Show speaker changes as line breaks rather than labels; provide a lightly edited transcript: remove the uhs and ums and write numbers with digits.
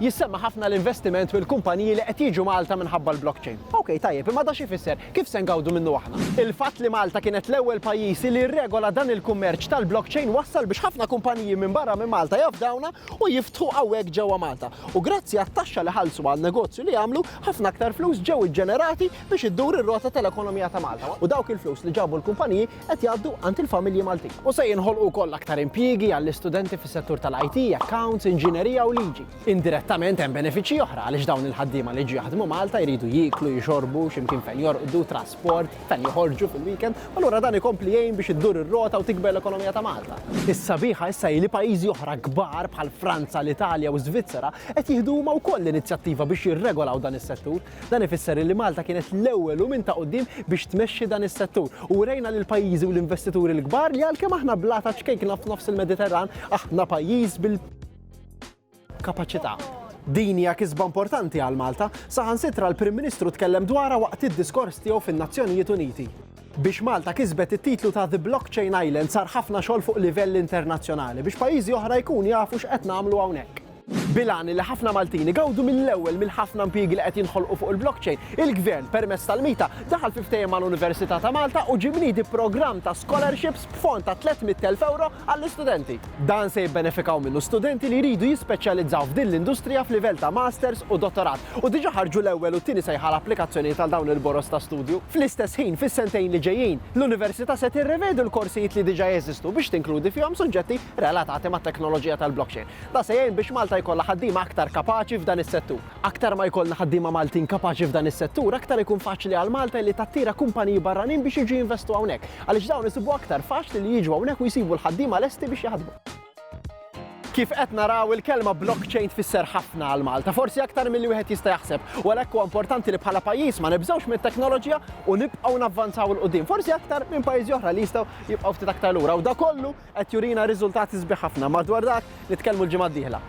Jissemma ħafna l-investiment fil-kumpaniji li qed jiġu Malta minħabba l-blockchain. Okej, tajjeb, imma da xi fisser kif se ngawdu minnu aħna? Il-fatt li Malta kienet l-ewwel pajjiż li rregola dan il-kummerċ tal-blockchain wassal biex ħafna kumpaniji minn barra minn Malta jafdawna u jiftħu hawnhekk ġewwa Malta. U grazzi għat-taxxa li ħallsu għal negozju li jagħmlu, ħafna aktar flus ġew iġġenerati biex iddur ir-rota tal-ekonomija ta' Malta. U dawk il-flus li ġabu l-kumpaniji qed jgħaddu għand il-familji Maltin. U se jinħolqu wkoll aktar impjiegi għall-istudenti fis-settur tal-IT, accounts, inġinerija u liġi. Direttament hemm benefiċċji oħra għaliex dawn il-ħaddiema li ġi jaħdmu Malta jridu jieklu, jixorbu, x'imkien fejn jorqdu, trasport, fejn joħorġu fil-weekend, allura dan ikompli jgħin biex iddur ir-rota u tikber l-ekonomija ta' Malta. Is-sabiħa issa li pajjiżi oħra kbar bħal Franza, l-Italja u Svizzera qed jieħdu huma wkoll l-inizjattiva biex jirregolaw dan is-settur. Dan ifisser li Malta kienet l-ewwel u minn ta' quddiem biex tmexxi dan is-settur u rejna lil pajjiżi u l-investituri l-kbar li għalkemm aħna blata ċkejk f'nofs il-Mediterran aħna pajjiż bil-kapaċità. Din hija kisba importanti għal Malta, saħansitra l-Prim Ministru tkellem dwarha waqt id-diskors tiegħu fin-Nazzjonijiet Uniti. Biex Malta kisbet it-titlu ta' The Blockchain Island sar ħafna xogħol fuq livell internazzjonali biex pajjiżi oħra jkunu jafu x'qed nagħmlu hawnhekk. Bilani li ħafna Maltini gawdu mill-ewwel mill-ħafna impjiegi li qed jinħolqu fuq il-blockchain, il-Gvern permezz tal-mita daħal fi ftehim mal-Università ta' Malta u ġibniedi programm ta' scholarships b'fond ta' 300,000 euro għall-istudenti. Dan se jibbenefikaw minnu studenti li jridu jispeċjalizzaw f'din l-industrija f'livell ta' masters u dottorat. U diġà ħarġu l-ewwel u t-tieni sejħa applikazzjoni tal dawn il-boros ta' studju. Fl-istess ħin fis-sentejn li ġejjin, l-Università se tirrevedu l-korsijiet li diġà jeżistu biex tinkludi fihom suġġetti relatati mat-teknoloġija tal-blockchain. Da se jgħin biex Malta jkollha ħaddiema aktar kapaċi f'dan is-settur. Aktar ma jkollna ħaddiema Maltin kapaċi f'dan is-settur, aktar ikun faċli għal Malta li tattira kumpaniji barranin biex jiġu jinvestu hawnhekk. Għaliex dawn isibu aktar faċli li jiġu hawnhekk u jsibu l-ħaddiema lesti biex jaħdmu. Kif qed naraw il-kelma blockchain tfisser ħafna għal Malta, forsi aktar milli wieħed jista' jaħseb, u għalhekk huwa importanti li bħala pajjiż ma nibżgħux mit-teknoloġija u nibqgħu navvanzaw il qudiem. Forsi aktar minn pajjiżi oħra li jistgħu jibqgħu ftit aktar lura u da kollu qed jurina riżultati sbieħ ħafna. Madwar dak nitkellmu l-ġimgħa d-dieħla.